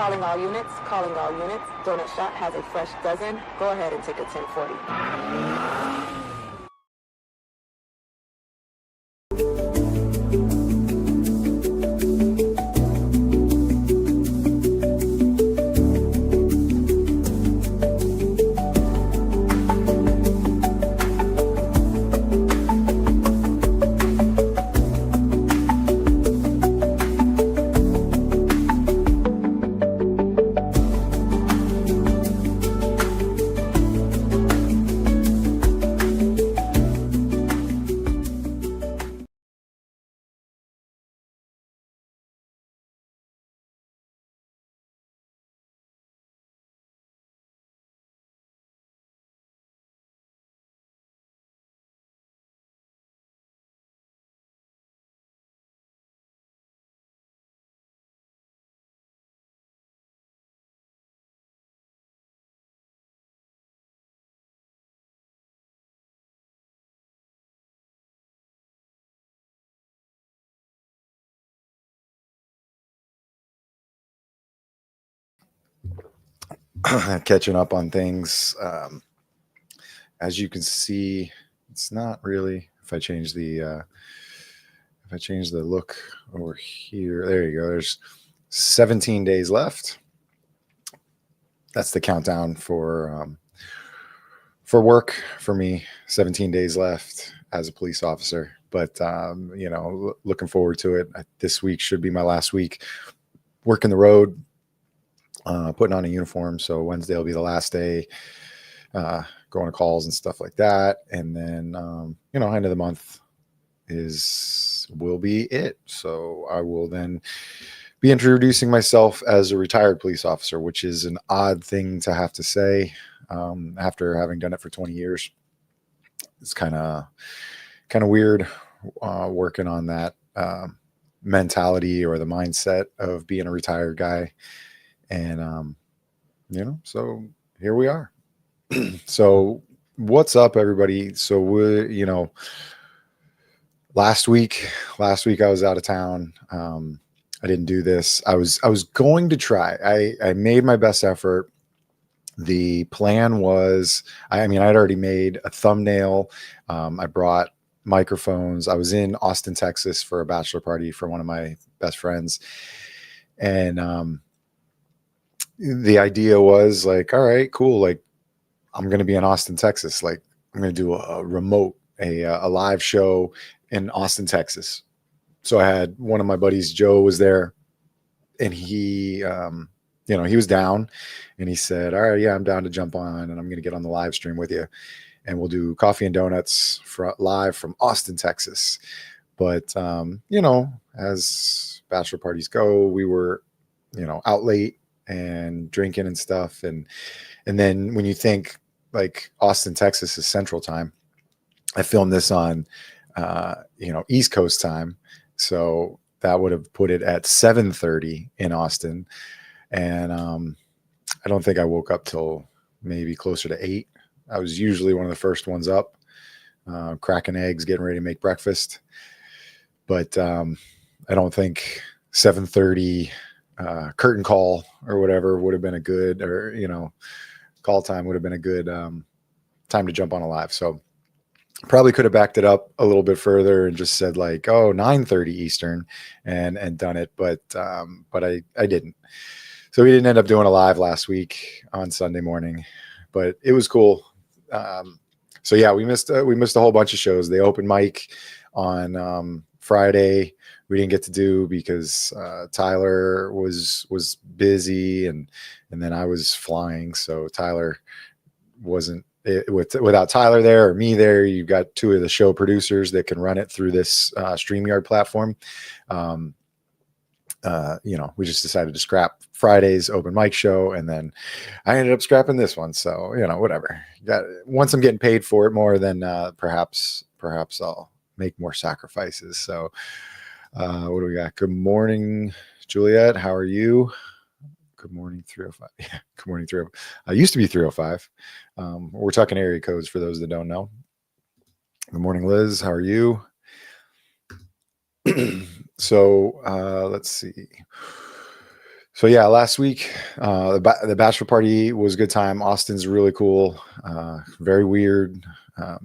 Calling all units, calling all units. Donut Shop has a fresh dozen. Go ahead and take a 1040. Catching up on things. As you can see, it's not really. If I change the look over here, there you go. There's 17 days left. That's the countdown for work for me. 17 days left as a police officer. But looking forward to it. This week should be my last week working the road. Putting on a uniform. So Wednesday will be the last day, going to calls and stuff like that. And then, end of the month will be it. So I will then be introducing myself as a retired police officer, which is an odd thing to have to say after having done it for 20 years. It's kind of weird working on that mentality or the mindset of being a retired guy. And, so here we are. So what's up, everybody? So last week I was out of town. I didn't do this. I was going to try. I made my best effort. The plan was, I'd already made a thumbnail. I brought microphones. I was in Austin, Texas for a bachelor party for one of my best friends. And, the idea was like, all right, cool. Like, I'm going to be in Austin, Texas. Like, I'm going to do a remote, a live show in Austin, Texas. So I had one of my buddies, Joe, was there, and he was down, and he said, all right, yeah, I'm down to jump on, and I'm going to get on the live stream with you, and we'll do coffee and donuts live from Austin, Texas. But, as bachelor parties go, we were, out late and drinking and stuff. And then when you think like Austin, Texas is Central Time, I filmed this on, East Coast time. So that would have put it at 7:30 in Austin. And I don't think I woke up till maybe closer to 8. I was usually one of the first ones up, cracking eggs, getting ready to make breakfast. But I don't think 7:30 curtain call or whatever would have been a good, or call time would have been a good time to jump on a live. So probably could have backed it up a little bit further and just said like, 9:30 Eastern and done it, but I didn't. So we didn't end up doing a live last week on Sunday morning, but it was cool. So yeah, we missed a whole bunch of shows. The open mic on Friday we didn't get to do because Tyler was busy, and then I was flying, so Tyler wasn't. Without Tyler there or me there, you've got two of the show producers that can run it through this StreamYard platform. We just decided to scrap Friday's open mic show, and then I ended up scrapping this one. So, whatever. Once I'm getting paid for it more, then perhaps I'll make more sacrifices. So, what do we got? Good morning, Juliet. How are you? Good morning, 305. Yeah, good morning, 305. I used to be 305. We're talking area codes for those that don't know. Good morning, Liz. How are you? So let's see. So yeah, last week, the bachelor party was a good time. Austin's really cool, very weird.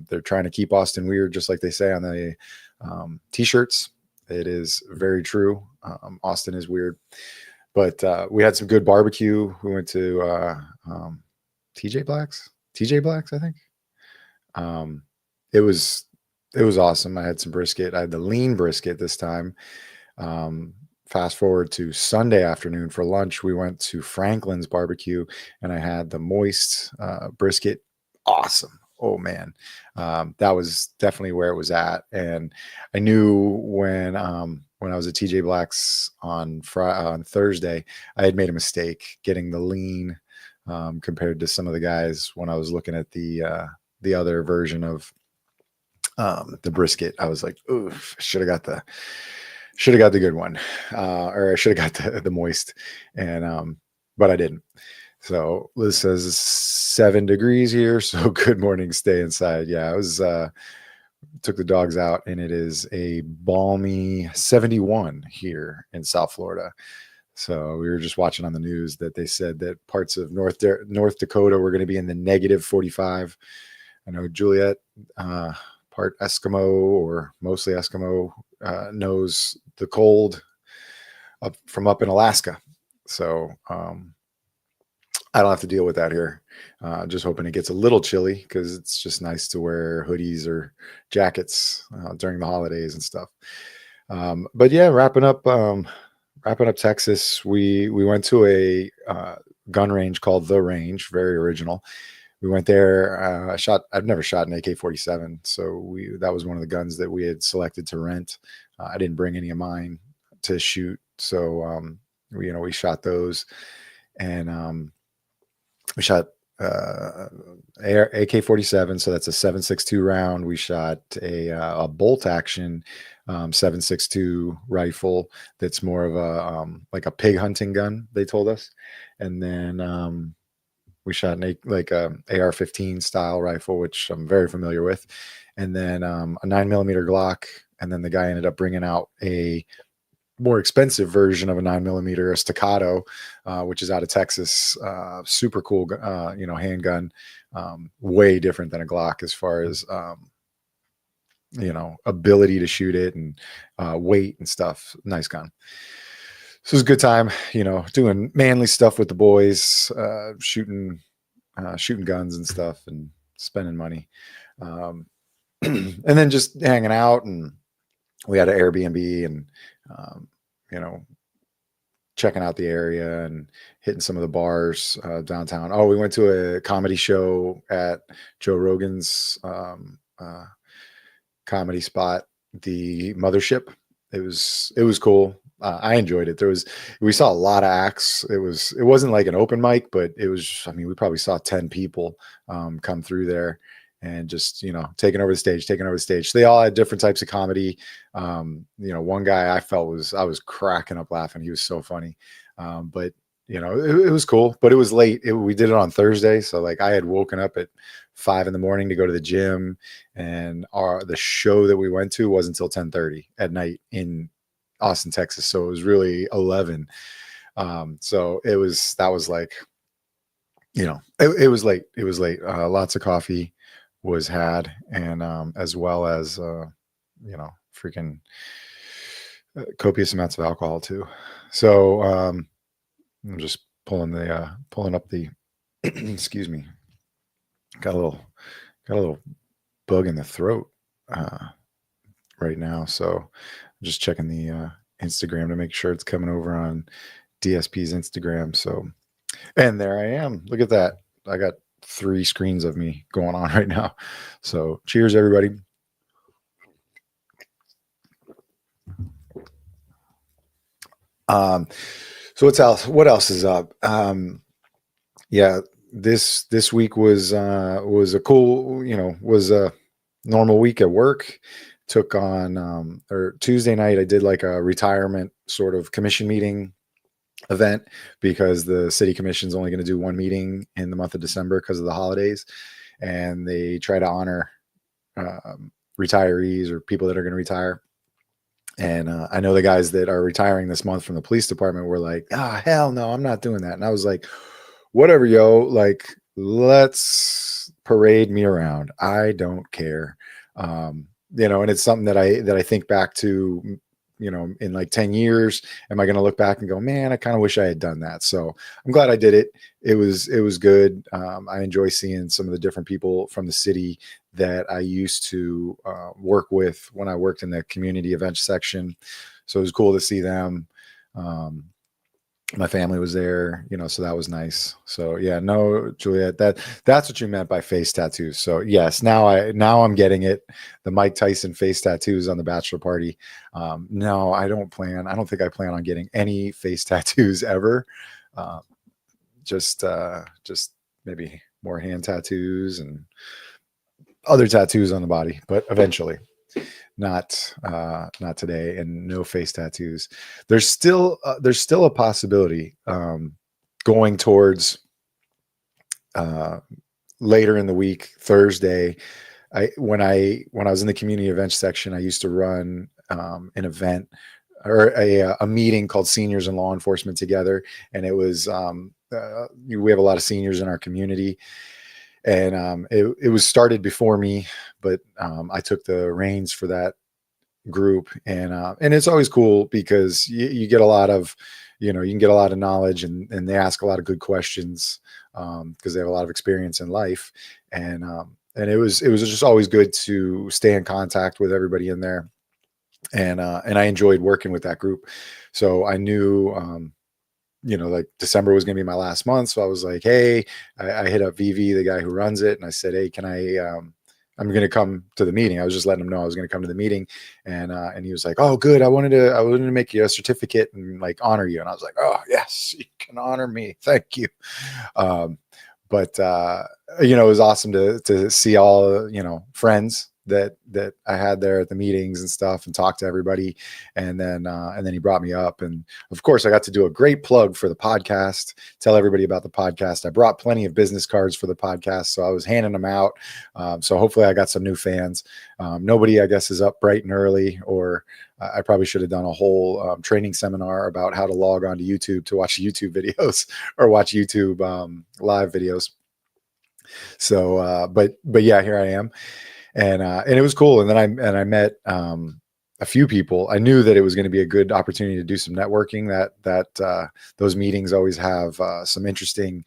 They're trying to keep Austin weird, just like they say on the t-shirts. It is very true. Austin is weird, but we had some good barbecue. We went to TJ Black's, I think. Um, it was it was awesome. I had some brisket. I had the lean brisket this time. Fast forward to Sunday afternoon for lunch, we went to Franklin's barbecue, and I had the moist brisket. Awesome. Oh man, that was definitely where it was at. And I knew when I was at TJ Black's on Thursday, I had made a mistake getting the lean compared to some of the guys when I was looking at the other version of the brisket. I was like, oof, should have got the good one, or I should have got the moist, and but I didn't. So Liz says 7 degrees here, so good morning, stay inside. Yeah, I was took the dogs out, and it is a balmy 71 here in South Florida. So we were just watching on the news that they said that parts of North Dakota were going to be in the negative 45. I know Juliet, part Eskimo or mostly Eskimo, knows the cold up in Alaska. So I don't have to deal with that here. Just hoping it gets a little chilly, because it's just nice to wear hoodies or jackets during the holidays and stuff. But yeah, wrapping up Texas, we went to a gun range called The Range, very original. We went there. I've never shot an AK-47, so that was one of the guns that we had selected to rent. I didn't bring any of mine to shoot, so we shot those, and we shot AK-47. So that's a 7.62 round. We shot a bolt action 7.62 rifle. That's more of a like a pig hunting gun, they told us, and then we shot an AR-15 style rifle, which I'm very familiar with, and then a 9mm Glock. And then the guy ended up bringing out a more expensive version of a 9mm, a Staccato, which is out of Texas. Super cool, handgun. Way different than a Glock as far as ability to shoot it and weight and stuff. Nice gun. So it was a good time, doing manly stuff with the boys, shooting guns and stuff, and spending money, and then just hanging out. And we had an Airbnb, and checking out the area and hitting some of the bars downtown. Oh, we went to a comedy show at Joe Rogan's comedy spot, the Mothership. It was cool. I enjoyed it. We saw a lot of acts. It wasn't like an open mic, but we probably saw 10 people come through there, and just, taking over the stage. They all had different types of comedy. One guy I was cracking up laughing. He was so funny. But it was cool, but it was late. We did it on Thursday. So like I had woken up at 5 a.m. to go to the gym, and the show that we went to wasn't until 10:30 at night in Austin, Texas. So it was really 11. So that was like, it was late. It was late. Lots of coffee was had, and as well as freaking copious amounts of alcohol too. So I'm just pulling up the excuse me, got a little bug in the throat right now, so I'm just checking the Instagram to make sure it's coming over on DSP's Instagram. So, and there I am. Look at that. I got 3 screens of me going on right now. So cheers, everybody. So what else is up? Yeah, this week was a cool, was a normal week at work. Took on or Tuesday night I did like a retirement sort of commission meeting event, because the city commission is only going to do one meeting in the month of December because of the holidays, and they try to honor retirees or people that are going to retire. And I know the guys that are retiring this month from the police department were like, ah, hell no, I'm not doing that. And I was like, whatever, yo, like, let's parade me around. I don't care. And it's something that I think back to, in like 10 years, am I going to look back and go, man, I kind of wish I had done that. So I'm glad I did it. It was good. I enjoy seeing some of the different people from the city that I used to work with when I worked in the community events section. So it was cool to see them. My family was there, so that was nice. So yeah, no, Juliet, that's what you meant by face tattoos. So yes, now I'm getting it. The Mike Tyson face tattoos on the bachelor party. No, I don't think I plan on getting any face tattoos ever. Just maybe more hand tattoos and other tattoos on the body, but eventually. Not today, and no face tattoos. There's still a possibility going towards later in the week, Thursday. When I was in the community events section, I used to run an event or a meeting called Seniors and Law Enforcement Together, and it was we have a lot of seniors in our community. And it was started before me, but I took the reins for that group, and it's always cool because you get a lot of, you can get a lot of knowledge, and they ask a lot of good questions because they have a lot of experience in life, and it was just always good to stay in contact with everybody in there, and I enjoyed working with that group. So I knew like December was going to be my last month. So I was like, hey, I hit up VV, the guy who runs it. And I said, hey, can I'm going to come to the meeting. I was just letting him know I was going to come to the meeting. And he was like, oh, good. I wanted to make you a certificate and like honor you. And I was like, oh yes, you can honor me. Thank you. But it was awesome to see all, friends that I had there at the meetings and stuff, and talk to everybody. And then he brought me up, and of course I got to do a great plug for the podcast, tell everybody about the podcast. I brought plenty of business cards for the podcast, so I was handing them out. So hopefully I got some new fans. Nobody, I guess, is up bright and early, or I probably should have done a whole training seminar about how to log on to YouTube to watch YouTube videos or watch YouTube live videos. So, but yeah, here I am. And it was cool. And then I met a few people. I knew that it was going to be a good opportunity to do some networking. That those meetings always have some interesting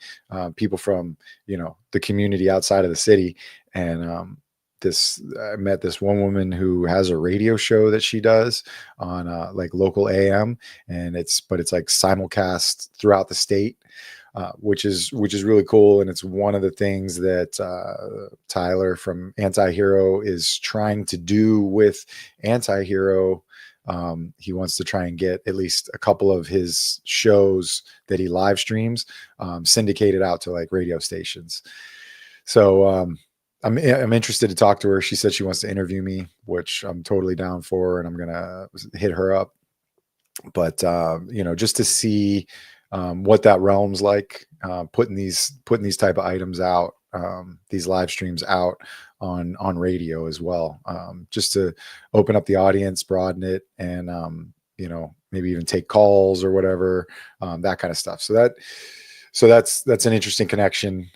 people from the community outside of the city. And I met this one woman who has a radio show that she does on like local AM, and it's like simulcast throughout the state. Which is really cool. And it's one of the things that Tyler from Anti-Hero is trying to do with Anti-Hero. He wants to try and get at least a couple of his shows that he live streams syndicated out to like radio stations. So I'm interested to talk to her. She said she wants to interview me, which I'm totally down for, and I'm gonna hit her up. But just to see what that realm's like, putting these type of items out, these live streams out on radio as well, just to open up the audience, broaden it, and maybe even take calls or whatever, that kind of stuff. So that's an interesting connection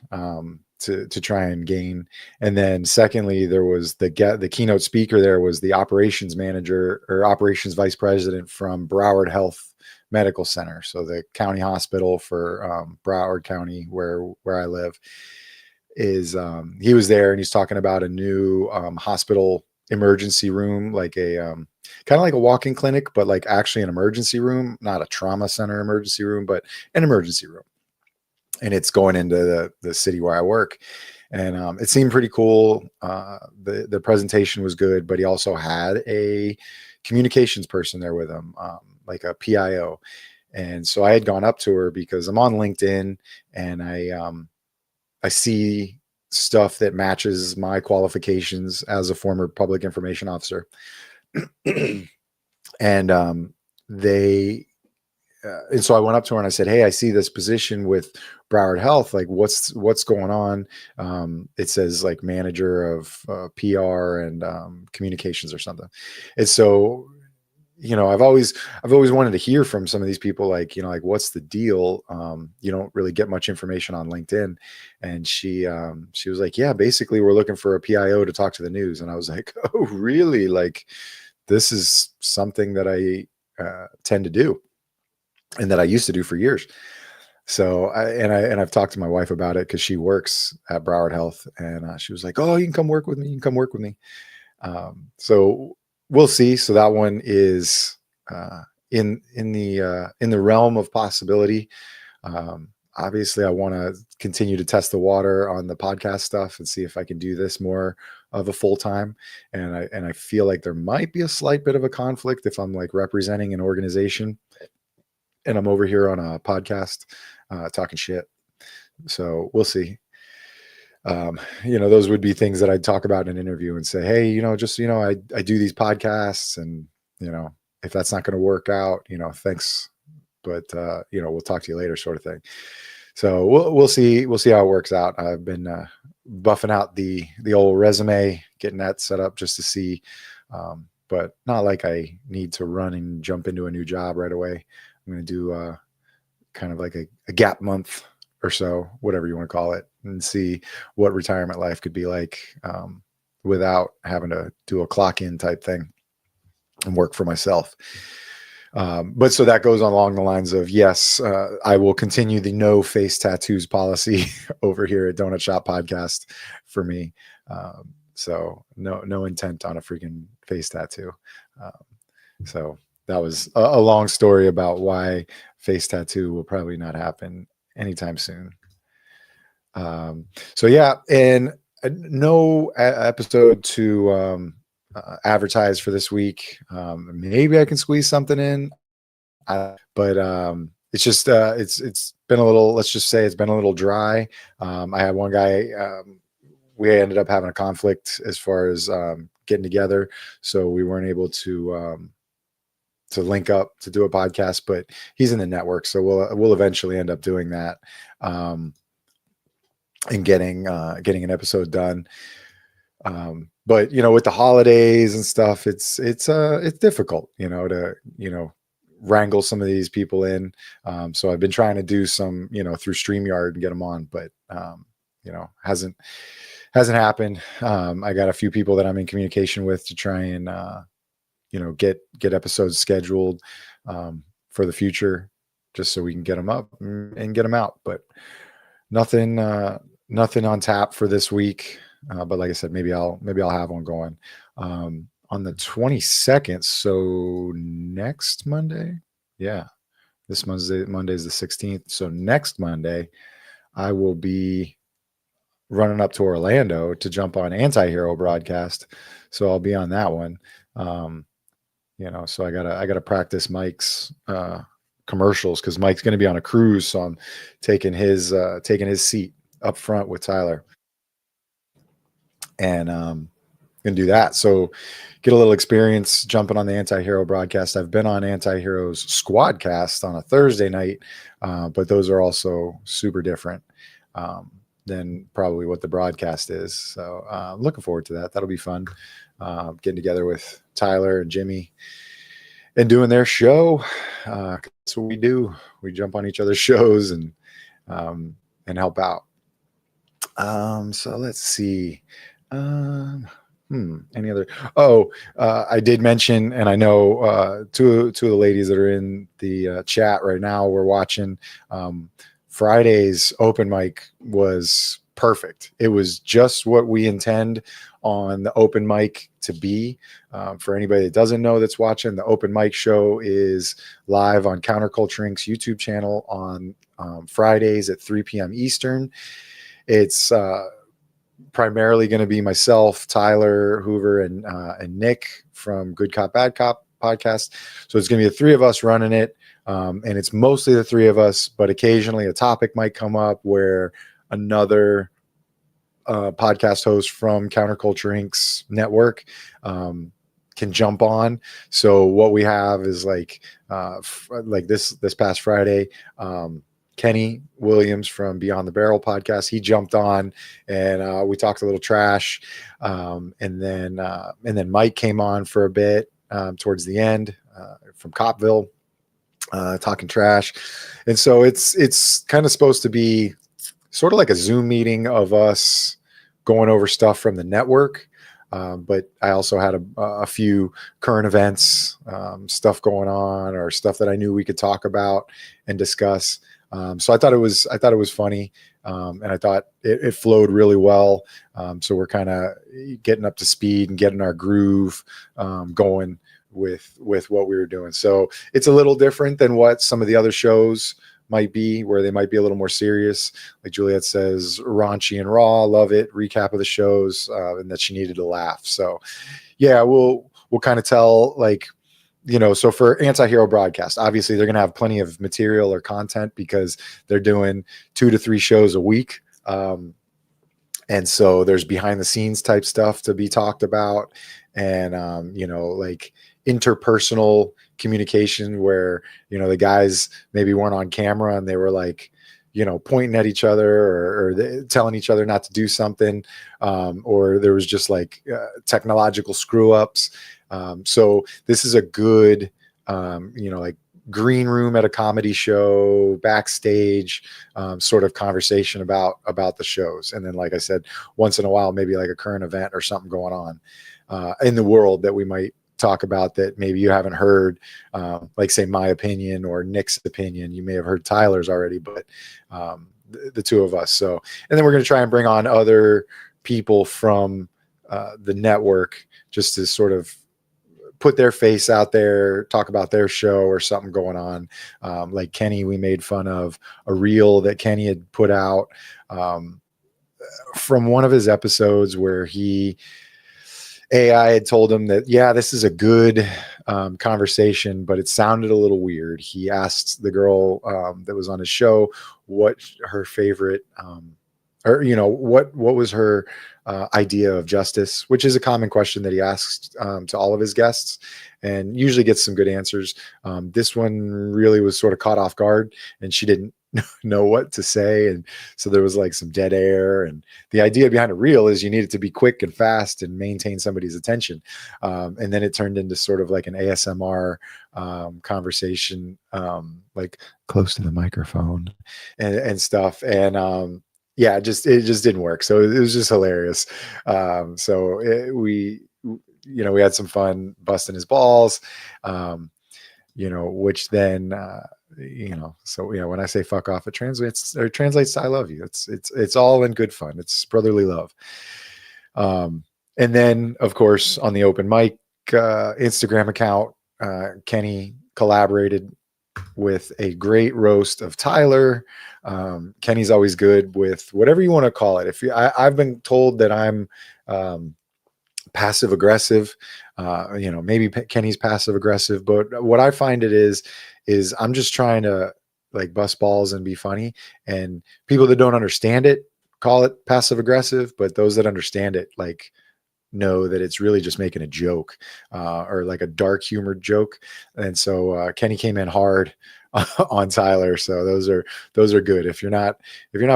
to try and gain. And then secondly, there was the keynote speaker. There was the operations manager or operations vice president from Broward Health Medical Center, so the county hospital for Broward County, where I live, is he was there, and he's talking about a new hospital emergency room, like a kind of like a walk-in clinic, but like actually an emergency room, not a trauma center emergency room, but an emergency room. And it's going into the city where I work. And it seemed pretty cool. The presentation was good, but he also had a communications person there with him, like a PIO. And so I had gone up to her because I'm on LinkedIn, and I see stuff that matches my qualifications as a former public information officer. And and so I went up to her and I said, hey, I see this position with Broward Health. Like, what's going on? It says like manager of PR and communications or something. And so I've always wanted to hear from some of these people, like, like, what's the deal? You don't really get much information on LinkedIn. And she was like, yeah, basically we're looking for a PIO to talk to the news. And I was like, oh, really? Like, this is something that I tend to do and that I used to do for years. So I've talked to my wife about it because she works at Broward Health, and she was like, oh, you can come work with me. You can come work with me. So we'll see. So that one is in the realm of possibility. Obviously, I want to continue to test the water on the podcast stuff and see if I can do this more of a full time. And I feel like there might be a slight bit of a conflict if I'm like representing an organization and I'm over here on a podcast talking shit. So we'll see. Those would be things that I'd talk about in an interview and say, hey, I do these podcasts, and, if that's not going to work out, thanks, but, we'll talk to you later, sort of thing. So we'll see how it works out. I've been buffing out the old resume, getting that set up just to see, but not like I need to run and jump into a new job right away. I'm going to do kind of like a gap month or so, whatever you want to call it, and see what retirement life could be like without having to do a clock in type thing and work for myself. But so that goes along the lines of, yes, I will continue the no face tattoos policy over here at Donut Shop Podcast for me. So no intent on a freaking face tattoo. So that was a long story about why face tattoo will probably not happen anytime soon. So yeah, and no episode to advertise for this week. Maybe I can squeeze something in, but it's just it's been a little. Let's just say it's been a little dry. I had one guy. We ended up having a conflict as far as getting together, so we weren't able to link up to do a podcast. But he's in the network, so we'll eventually end up doing that. And getting an episode done. But with the holidays and stuff, it's difficult, to wrangle some of these people in. So I've been trying to do some, through StreamYard and get them on, but hasn't happened. I got a few people that I'm in communication with to try and get episodes scheduled for the future, just so we can get them up and get them out. But nothing on tap for this week. But like I said, maybe I'll have one going on the 22nd. So next Monday, yeah, this Monday is the 16th. So next Monday, I will be running up to Orlando to jump on Anti-Hero broadcast. So I'll be on that one. So I gotta practice Mike's commercials, because Mike's going to be on a cruise. So I'm taking his seat up front with Tyler, and gonna do that. So get a little experience jumping on the Anti-Hero broadcast. I've been on Anti-Hero's Squadcast on a Thursday night, but those are also super different than probably what the broadcast is. So looking forward to that. That'll be fun. Getting together with Tyler and Jimmy and doing their show. That's what we do. We jump on each other's shows and help out. So let's see. Any other? I did mention, and I know two of the ladies that are in the chat right now were watching. Friday's open mic was perfect. It was just what we intend on the open mic to be. For anybody that doesn't know that's watching, the open mic show is live on Counterculture Inc.'s YouTube channel on Fridays at 3 p.m. Eastern. It's primarily going to be myself, Tyler Hoover, and Nick from Good Cop Bad Cop podcast. So it's going to be the three of us running it. And it's mostly the three of us, but occasionally a topic might come up where another podcast host from Counterculture Inc.'s network can jump on. So what we have is like this past Friday, Kenny Williams from Beyond the Barrel podcast, he jumped on and we talked a little trash. And then Mike came on for a bit towards the end. from Copville, talking trash. And so it's kind of supposed to be sort of like a Zoom meeting of us going over stuff from the network. But I also had a few current events, stuff going on, or stuff that I knew we could talk about and discuss. So I thought it was funny, and I thought it flowed really well. So we're kind of getting up to speed and getting our groove going with what we were doing. So it's a little different than what some of the other shows might be, where they might be a little more serious. Like Juliet says, raunchy and raw, love it. Recap of the shows, and that she needed to laugh. So yeah, we'll kind of tell, like, so for Anti-Hero Broadcast, obviously they're going to have plenty of material or content because they're doing 2 to 3 shows a week. And so there's behind the scenes type stuff to be talked about, and like interpersonal communication where the guys maybe weren't on camera and they were like pointing at each other, or telling each other not to do something, or there was just like technological screw ups. So this is a good like green room at a comedy show, backstage, sort of conversation about the shows. And then, like I said, once in a while, maybe like a current event or something going on in the world that we might talk about that maybe you haven't heard, like say my opinion or Nick's opinion. You may have heard Tyler's already, but the two of us. So, and then we're going to try and bring on other people from the network just to sort of put their face out there, talk about their show or something going on. Like Kenny, we made fun of a reel that Kenny had put out from one of his episodes where AI had told him that, yeah, this is a good conversation, but it sounded a little weird. He asked the girl that was on his show what her favorite, or what was her idea of justice, which is a common question that he asks to all of his guests, and usually gets some good answers. This one really was sort of caught off guard, and she didn't know what to say, and so there was like some dead air. And the idea behind a reel is you need it to be quick and fast and maintain somebody's attention, and then it turned into sort of like an ASMR conversation, like close to the microphone and stuff. And yeah, it just didn't work. So it was just hilarious. We had some fun busting his balls, which then, when I say fuck off, it translates to I love you. It's all in good fun. It's brotherly love. And then of course on the open mic Instagram account, Kenny collaborated with a great roast of Tyler. Kenny's always good with whatever you want to call it. I've been told that I'm passive aggressive, maybe Kenny's passive aggressive, but what I find it is I'm just trying to like bust balls and be funny, and people that don't understand it call it passive aggressive, but those that understand it like know that it's really just making a joke, or like a dark humor joke. And so Kenny came in hard on Tyler. So those are good. If you're not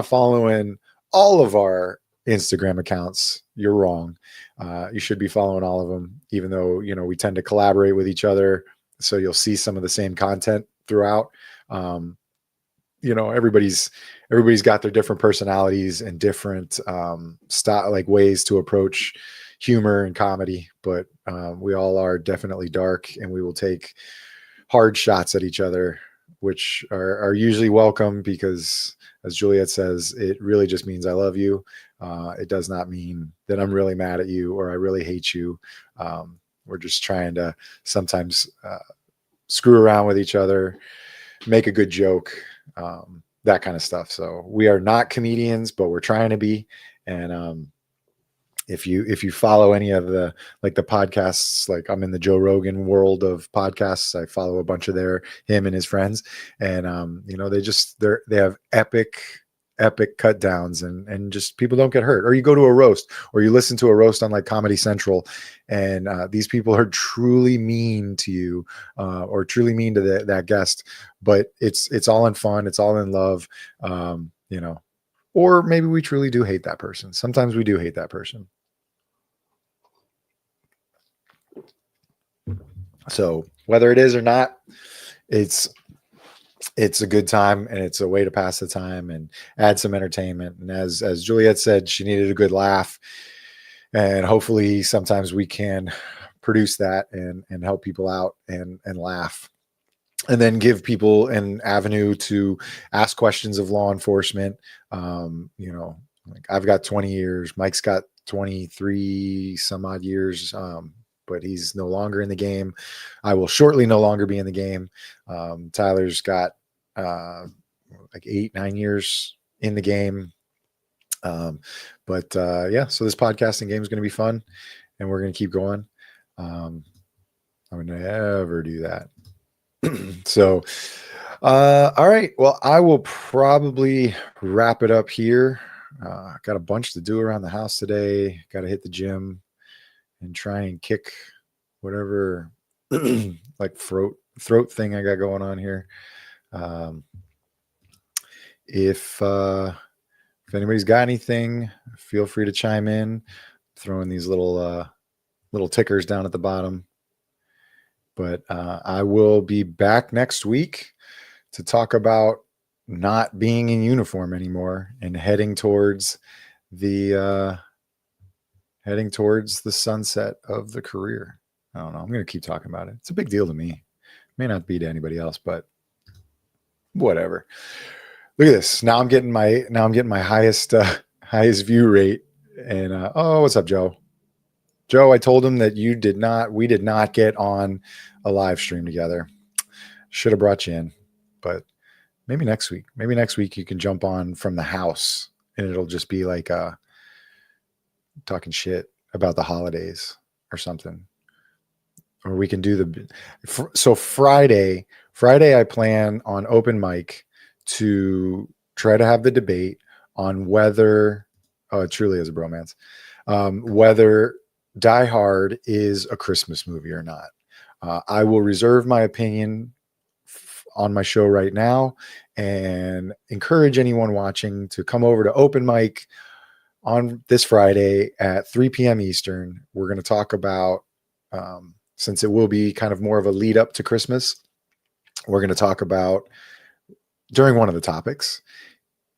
following all of our Instagram accounts, you're wrong. You should be following all of them, even though we tend to collaborate with each other, so you'll see some of the same content throughout. Everybody's got their different personalities and different style, like ways to approach humor and comedy, but we all are definitely dark, and we will take hard shots at each other, which are usually welcome, because as Juliet says, it really just means I love you. It does not mean that I'm really mad at you or I really hate you. We're just trying to sometimes screw around with each other, make a good joke, that kind of stuff. So we are not comedians, but we're trying to be. And if you follow any of the podcasts, like I'm in the Joe Rogan world of podcasts, I follow a bunch of him and his friends, and they have epic cut downs, and just people don't get hurt. Or you go to a roast, or you listen to a roast on like Comedy Central, and these people are truly mean to you, or truly mean to that guest, but it's all in fun, it's all in love, or maybe we truly do hate that person. Sometimes we do hate that person. So whether it is or not, it's a good time, and it's a way to pass the time and add some entertainment. And as Juliet said, she needed a good laugh, and hopefully sometimes we can produce that and help people out and laugh, and then give people an avenue to ask questions of law enforcement. Like I've got 20 years, Mike's got 23 some odd years, but he's no longer in the game. I will shortly no longer be in the game. Tyler's got like 8-9 years in the game. But so this podcasting game is going to be fun, and we're going to keep going. I would never do that. So, all right. Well, I will probably wrap it up here. Got a bunch to do around the house today. Got to hit the gym and try and kick whatever like throat thing I got going on here. If anybody's got anything, feel free to chime in. Throwing these little tickers down at the bottom. But I will be back next week to talk about not being in uniform anymore and heading towards the sunset of the career. I don't know. I'm going to keep talking about it. It's a big deal to me. May not be to anybody else, but whatever. Look at this. Now I'm getting my highest view rate. And what's up, Joe? Joe, I told him that we did not get on a live stream together. Should have brought you in, but maybe next week. Maybe next week you can jump on from the house, and it'll just be like talking shit about the holidays or something. Or we can do so Friday I plan on open mic to try to have the debate on whether it truly is a bromance, whether Die Hard is a Christmas movie or not. I will reserve my opinion on my show right now and encourage anyone watching to come over to open mic on this Friday at 3 p.m. Eastern. We're going to talk about, since it will be kind of more of a lead up to Christmas, we're going to talk about, during one of the topics,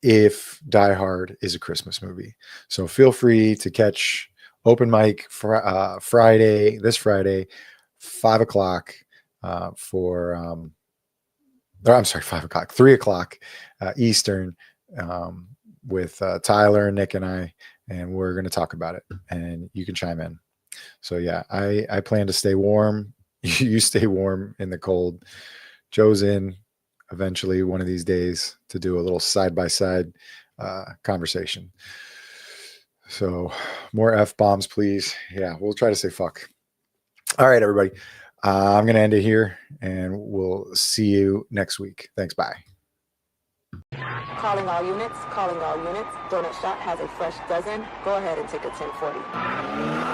if Die Hard is a Christmas movie. So feel free to catch open mic this Friday, 5:00 5:00, 3:00 Eastern, with Tyler and Nick and I, and we're going to talk about it, and you can chime in. So yeah, I plan to stay warm. You stay warm in the cold. Joe's in eventually one of these days to do a little side-by-side conversation. So more F-bombs, please. Yeah, we'll try to say fuck. All right, everybody. I'm going to end it here, and we'll see you next week. Thanks. Bye. Calling all units. Donut Shop has a fresh dozen. Go ahead and take a 1040.